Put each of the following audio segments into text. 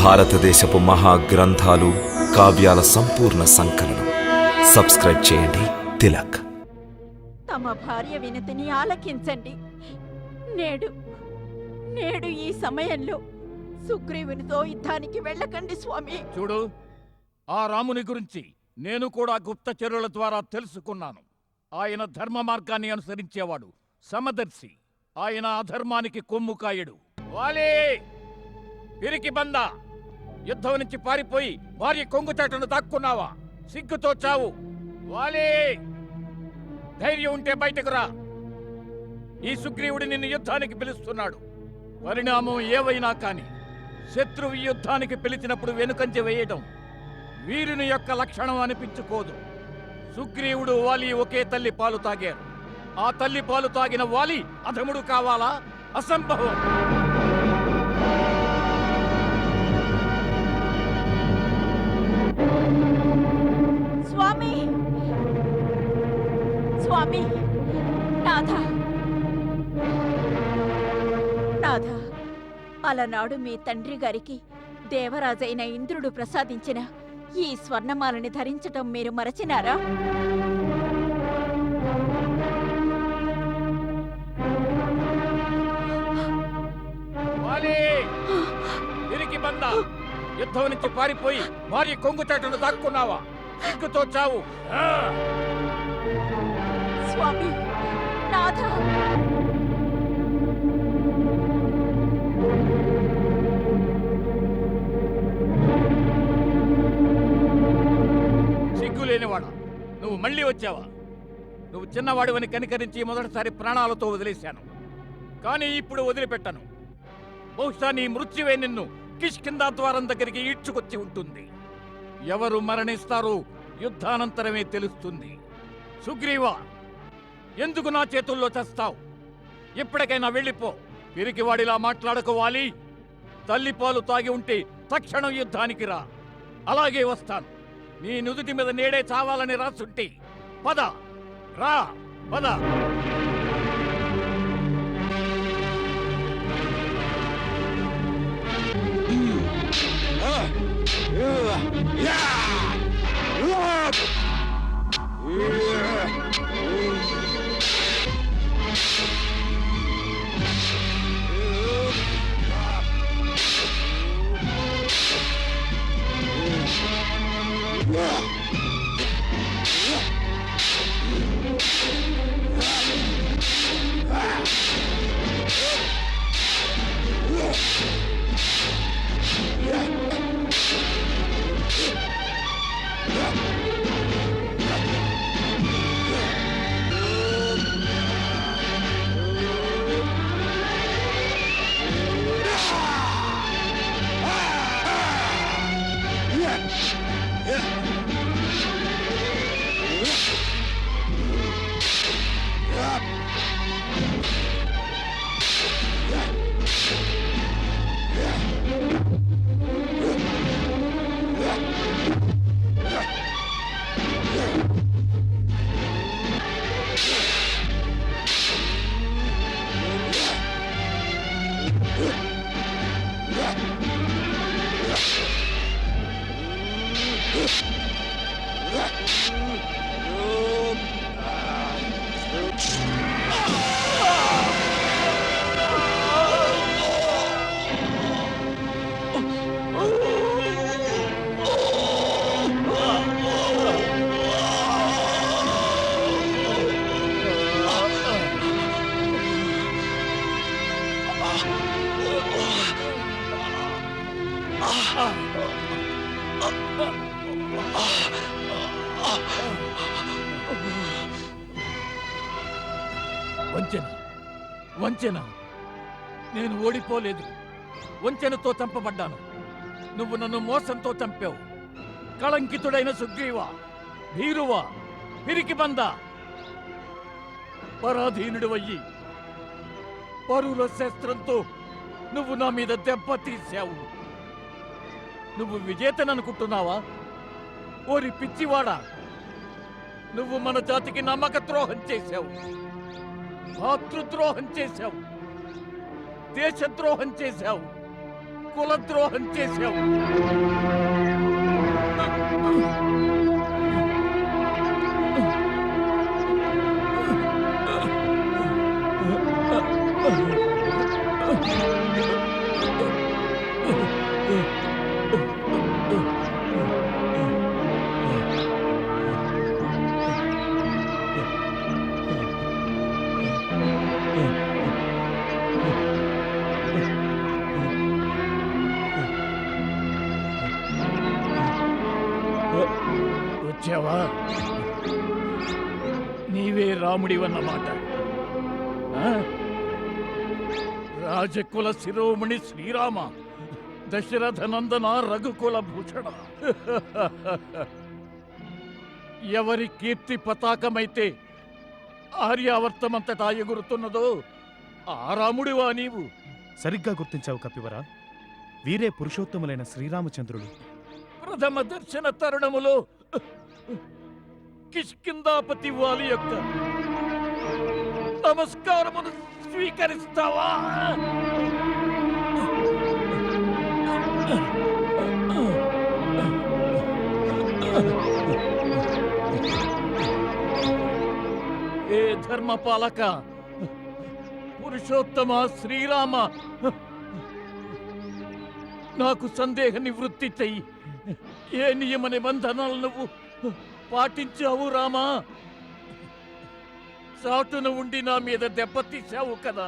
భారతదేశపు మహాగ్రంథాలు, కావ్యాల సంపూర్ణ సంకలనం. సబ్స్క్రైబ్ చేయండి తిలక్. తమ భార్య వినతిని ఆలకించండి. నేడు నేడు ఈ సమయంలో సుగ్రీవునితో యుద్ధానికి వెళ్ళకండి స్వామి. చూడు, ఆ రాముని గురించి నేను కూడా గుప్తచరుల ద్వారా తెలుసుకున్నాను. ఆయన ధర్మ మార్గాన్ని అనుసరించేవాడు, సమదర్శి. ఆయన అధర్మానికి కొమ్ముకాయడు. వాలే పిరికి బంద, యుద్ధం నుంచి పారిపోయి భార్య కొంగుచాటును దాక్కున్నావా? సిగ్గుతో చావు. వాలే, ధైర్యం ఉంటే బయటకు రా. ఈ సుగ్రీవుడు నిన్ను యుద్ధానికి పిలుస్తున్నాడు. పరిణామం ఏవైనా కాని శత్రువు యుద్ధానికి పిలిచినప్పుడు వెనుకంజ వేయడం వీరుని యొక్క లక్షణం అనిపించుకోదు. సుగ్రీవుడు వాలి ఒకే తల్లి పాలు తాగారు. ఆ తల్లి పాలు తాగిన వాలి అధముడు కావాలా? అసంభవం. స్వామి, స్వామి, నాథ, నాథ, అలనాడు మీ తండ్రి గారికి దేవరాజైన ఇంద్రుడు ప్రసాదించిన ఈ స్వర్ణమాలని ధరించటం మీరు మరచినారా? యుద్ధం నుంచి పారిపోయి భార్య కొంగుచాటును దాక్కున్నావా? సిగ్గుతో చావు. స్వామి, నాథ, సిగ్గులేనివాడా, నువ్వు మళ్ళీ వచ్చావా? నువ్వు చిన్నవాడివని కనికరించి మొదటిసారి ప్రాణాలతో వదిలేశాను. కానీ ఇప్పుడు వదిలిపెట్టను. బహుశా నీ మృత్యువే నిన్ను కిష్కిందా ద్వారం దగ్గరికి ఈడ్చుకొచ్చి ఉంటుంది. ఎవరు మరణిస్తారో యుద్ధానంతరమే తెలుస్తుంది. సుగ్రీవా, ఎందుకు నా చేతుల్లో చస్తావు? ఎప్పటికైనా వెళ్ళిపో. పిరికివాడిలా మాట్లాడుకోవాలి. తల్లిపాలు తాగి ఉంటే తక్షణం యుద్ధానికి రా. అలాగే వస్తాను. నీ నుదుటి మీద నేడే చావాలని రాసుంటే పద, రా, పద. వంచన, వంచన. నేను ఓడిపోలేదు. వంచనతో చంపబడ్డాను. నువ్వు నన్ను మోసంతో చంపావు. కళంకితుడైన సుగ్రీవా, భీరువా, పిరికి బంద, పరాధీనుడివయ్యి పరుల శస్త్రంతో నువ్వు నా మీద దెబ్బ తీశావు. నువ్వు విజేతననుకుంటున్నావా? ఓరి పిచ్చివాడా, నువ్వు మన జాతికి నమ్మక ద్రోహం చేశావు, మాతృద్రోహం చేశావు, దేశద్రోహం చేశావు, కులద్రోహం చేశావు. వచ్చావా? నీవే రాముడివన్నమాట. రాజకుల శిరోమణి శ్రీరామ, దశరథ నందన రఘుకుల భూషణ. ఎవరి కీర్తి పతాకమైతే ఆర్యావర్తమంతటా ఎగురుతున్నదో ఆ రాముడివా నీవు? సరిగ్గా గుర్తించావు కపివరా. వీరే పురుషోత్తములైన శ్రీరామచంద్రులు. ప్రథమ దర్శన తరుణములో కిష్కిందాపతి వాలి యొక్క నమస్కారమును స్వీకరిస్తావా? ఏ ధర్మపాలక, పురుషోత్తమ శ్రీరామ, నాకు సందేహ నివృత్తి చెయ్యి. ఏ నియమ నిబంధనలు నువ్వు పాటించావు రామా? చాటున ఉండి నా మీద దెబ్బతీశావు కదా.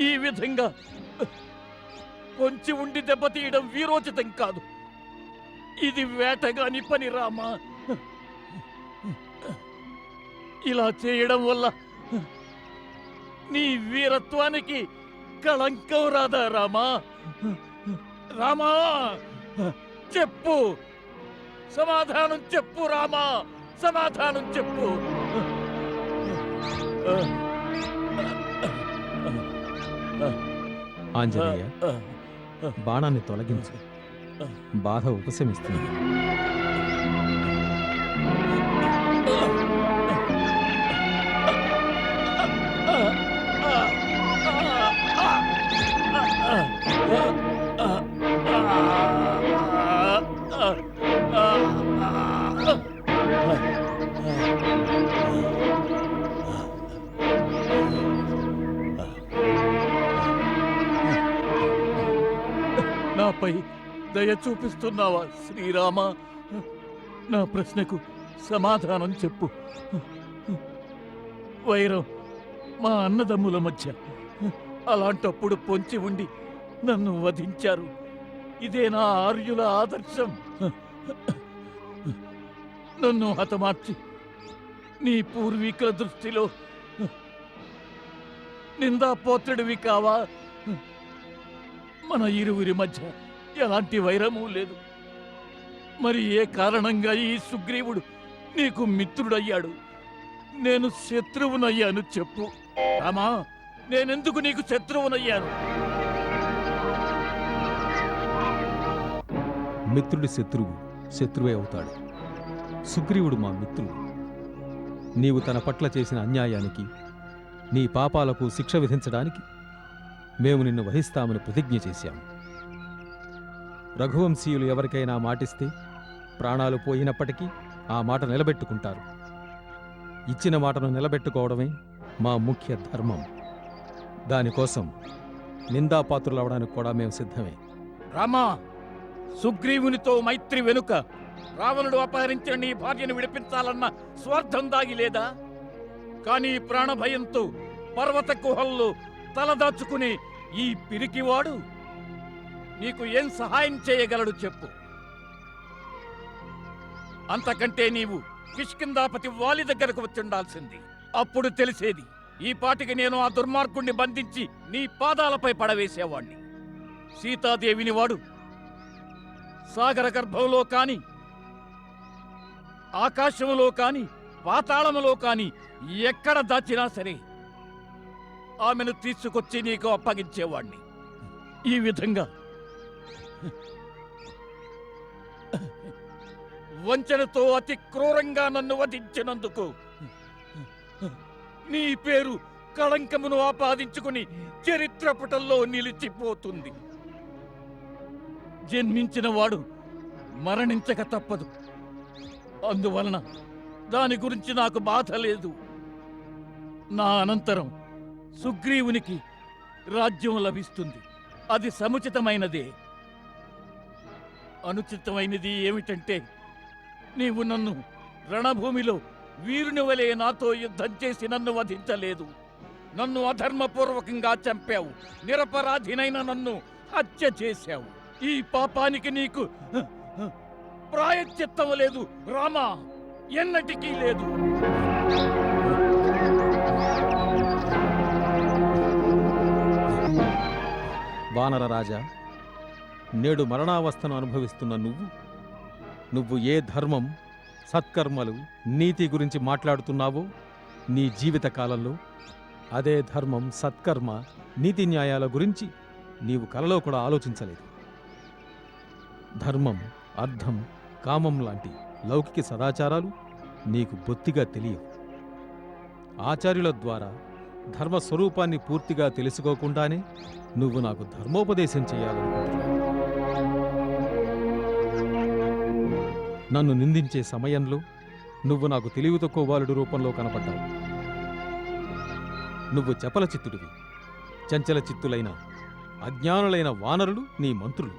ఈ విధంగా కొంచెం ఉండి దెబ్బతీయడం వీరోచితం కాదు. ఇది వేటగాని పని రామా. ఇలా చేయడం వల్ల నీ వీరత్వానికి కళంకం రాదా రామా? రామా, చెప్పు, సమాధానం చెప్పు రామా, సమాధానం చెప్పు. ఆంజనేయ, బాణాన్ని తొలగించు. బాధ ఉపశమిస్తుంది. నాపై దయ చూపిస్తున్నావా శ్రీరామ? నా ప్రశ్నకు సమాధానం చెప్పు. వైరం మా అన్నదమ్ముల మధ్య, అలాంటప్పుడు పొంచి ఉండి నన్ను వధించారు. ఇదే నా ఆర్యుల ఆదర్శం. నన్ను హతమార్చి నీ పూర్వీకుల దృష్టిలో నిందాపోత్రుడివి కావా? మన ఇరువురి మధ్య ఎలాంటి వైరమూ లేదు. మరి ఏ కారణంగా ఈ సుగ్రీవుడు నీకు మిత్రుడయ్యాడు, నేను శత్రువునయ్యాను చెప్పు రామా. నేనెందుకు నీకు శత్రువునయ్యాను? మిత్రుడి శత్రువు శత్రువే అవుతాడు. సుగ్రీవుడు మా మిత్రుడు. నీవు తన పట్ల చేసిన అన్యాయానికి, నీ పాపాలకు శిక్ష విధించడానికి మేము నిన్ను వహిస్తామని ప్రతిజ్ఞ చేశాము. రఘువంశీయులు ఎవరికైనా మాటిస్తే ప్రాణాలు పోయినప్పటికీ ఆ మాట నిలబెట్టుకుంటారు. ఇచ్చిన మాటను నిలబెట్టుకోవడమే మా ముఖ్య ధర్మం. దానికోసం నిందాపాత్రులవడానికి కూడా మేము సిద్ధమే. రామా, సుగ్రీవునితో మైత్రి వెనుక రావణుడు అపహరించిన నీ భార్యను విడిపించాలన్న స్వార్థం దాగి లేదా? కానీ ప్రాణభయంతో పర్వత గుహల్లో తలదాచుకునే ఈ పిరికివాడు నీకు ఏం సహాయం చేయగలడు చెప్పు. అంతకంటే నీవు కిష్కిందాపతి వాలి దగ్గరకు వచ్చుండాల్సింది. అప్పుడు తెలిసేది. ఈ పాటికి నేను ఆ దుర్మార్గుణ్ణి బంధించి నీ పాదాలపై పడవేసేవాణ్ణి. సీతాదేవిని వాడు సాగర గర్భంలో కాని, ఆకాశంలో కాని, పాతాళములో కాని ఎక్కడ దాచినా సరే ఆమెను తీసుకొచ్చి నీకు అప్పగించేవాణ్ణి. ఈ విధంగా వంచనతో అతి క్రూరంగా నన్ను వధించినందుకు నీ పేరు కళంకమును ఆపాదించుకుని చరిత్ర పుటల్లో నిలిచిపోతుంది. జన్మించిన వాడు మరణించక తప్పదు. అందువలన దాని గురించి నాకు బాధ లేదు. నా అనంతరం సుగ్రీవునికి రాజ్యం లభిస్తుంది. అది సముచితమైనదే. అనుచితమైనది ఏమిటంటే నీవు నన్ను రణభూమిలో వీరుని వలె నాతో యుద్ధం చేసి నన్ను వధించలేదు. నన్ను అధర్మపూర్వకంగా చంపావు. నిరపరాధినైన నన్ను హత్య చేశావు. ఈ పాపానికి నీకు ప్రాయశ్చిత్తం లేదు రామా, ఎన్నటికీ లేదు. వానర రాజా, నేడు మరణావస్థను అనుభవిస్తున్న నువ్వు ఏ ధర్మం, సత్కర్మలు, నీతి గురించి మాట్లాడుతున్నావో నీ జీవిత కాలంలో అదే ధర్మం, సత్కర్మ, నీతి న్యాయాల గురించి నీవు కలలో కూడా ఆలోచించలేదు. ధర్మం, అర్థం, కామం లాంటి లౌకిక సదాచారాలు నీకు బొత్తిగా తెలియవు. ఆచార్యుల ద్వారా ధర్మస్వరూపాన్ని పూర్తిగా తెలుసుకోకుండానే నువ్వు నాకు ధర్మోపదేశం చేయాలనుకుంటున్నావు. నన్ను నిందించే సమయంలో నువ్వు నాకు తెలివి తక్కువ బాలుడి రూపంలో కనపడ్డావు. నువ్వు చపల చిత్తుడివి. చంచల చిత్తులైన అజ్ఞానులైన వానరులు నీ మంత్రులు.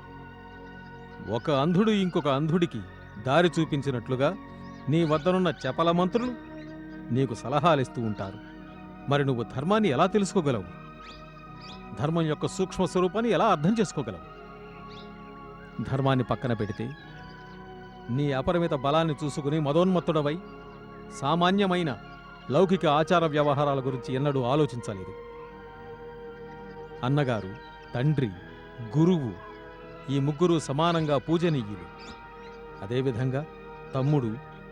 ఒక అంధుడు ఇంకొక అంధుడికి దారి చూపించినట్లుగా నీ వద్దనున్న చపల మంత్రులు నీకు సలహాలిస్తూ ఉంటారు. మరి నువ్వు ధర్మాన్ని ఎలా తెలుసుకోగలవు? ధర్మం యొక్క సూక్ష్మ స్వరూపాన్ని ఎలా అర్థం చేసుకోగలవు? ధర్మాన్ని పక్కన పెడితే నీ అపరిమిత బలాన్ని చూసుకుని మదోన్మత్తుడవై సామాన్యమైన లౌకిక ఆచార వ్యవహారాల గురించి ఎన్నడూ ఆలోచించలేదు. అన్నగారు, తండ్రి, గురువు ఈ ముగ్గురు సమానంగా పూజనీయులు. అదేవిధంగా తమ్ముడు,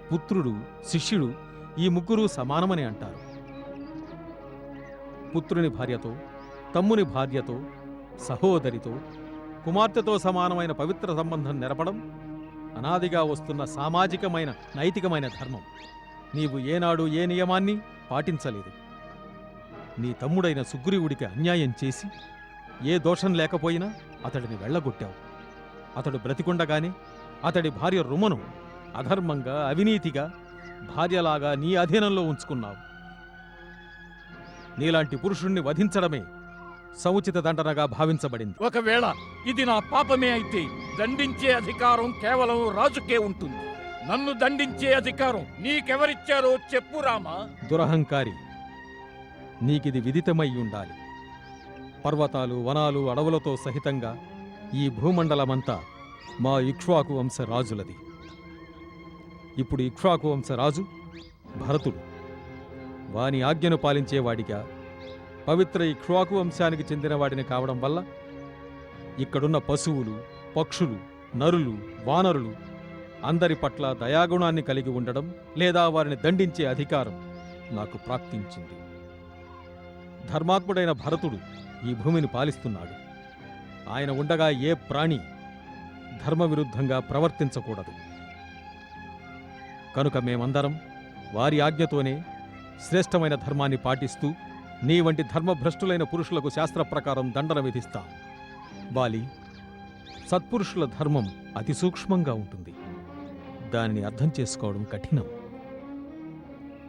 పుత్రుడు, శిష్యుడు ఈ ముగ్గురు సమానమని అంటారు. పుత్రుని భార్యతో, తమ్ముని భార్యతో, సహోదరితో, కుమార్తెతో సమానమైన పవిత్ర సంబంధం నెరపడం అనాదిగా వస్తున్న సామాజికమైన, నైతికమైన ధర్మం. నీవు ఏనాడు ఏ నియమాన్ని పాటించలేదు. నీ తమ్ముడైన సుగ్రీవుడికి అన్యాయం చేసి ఏ దోషం లేకపోయినా అతడిని వెళ్ళగొట్టావు. అతడు బ్రతికుండగానే అతడి భార్య రుమను అధర్మంగా, అవినీతిగా భార్యలాగా నీ అధీనంలో ఉంచుకున్నావు. నీలాంటి పురుషుణ్ణి వధించడమే సముచిత దండనగా భావించబడింది. ఒకవేళ ఇది నా పాపమే అయితే దండించే అధికారం కేవలం రాజుకే ఉంటుంది. నన్ను దండించే అధికారం నీకెవరిచ్చారో చెప్పు రామా. దురహంకారి, నీకిది విదితమై ఉండాలి. పర్వతాలు, వనాలు, అడవులతో సహితంగా ఈ భూమండలమంతా మా ఇక్ష్వాకు వంశ రాజులది. ఇప్పుడు ఇక్ష్వాకు వంశ రాజు భరతుడు. వాని ఆజ్ఞను పాలించేవాడిగా పవిత్ర ఇక్ష్వాకు వంశానికి చెందినవాడిని కావడం వల్ల ఇక్కడున్న పశువులు, పక్షులు, నరులు, వానరులు అందరి పట్ల దయాగుణాన్ని కలిగి ఉండడం లేదా వారిని దండించే అధికారం నాకు ప్రాప్తించింది. ధర్మాత్ముడైన భరతుడు ఈ భూమిని పాలిస్తున్నాడు. ఆయన ఉండగా ఏ ప్రాణి ధర్మవిరుద్ధంగా ప్రవర్తించకూడదు. కనుక మేమందరం వారి ఆజ్ఞతోనే శ్రేష్టమైన ధర్మాన్ని పాటిస్తూ నీ వంటి ధర్మభ్రష్టులైన పురుషులకు శాస్త్ర ప్రకారం దండన విధిస్తాం. బాలి, సత్పురుషుల ధర్మం అతి సూక్ష్మంగా ఉంటుంది. దానిని అర్థం చేసుకోవడం కఠినం.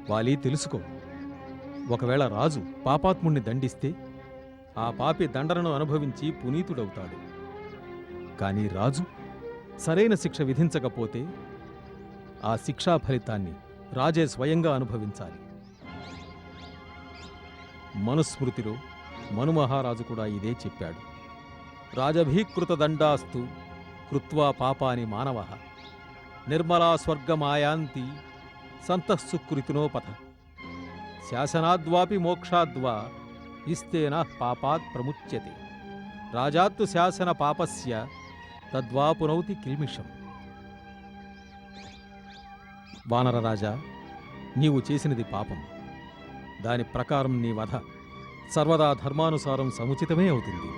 వాలి, తెలుసుకో. ఒకవేళ రాజు పాపాత్ముణ్ణి దండిస్తే ఆ పాపి దండనను అనుభవించి పునీతుడవుతాడు. కానీ రాజు సరైన శిక్ష విధించకపోతే ఆ శిక్షా ఫలితాన్ని రాజే స్వయంగా అనుభవించాలి. మనుస్మృతిలో మనుమహారాజు కూడా ఇదే చెప్పాడు. రాజభీకృత దండాస్తు కృత్వా పాపాని మానవః నిర్మలా స్వర్గమాయాంతి సంతఃసుకృతినోపథ శాసనాద్వాపి మోక్షాద్వా ఇస్తేన పాపాత్ ప్రముచ్యతే రాజాత్తు శాసన పాపస్య తద్వా పునౌతి కిల్మిషం. వానరరాజా, నీవు చేసినది పాపం. దాని ప్రకారం నీ వధ సర్వదా ధర్మానుసారం సముచితమే అవుతుంది.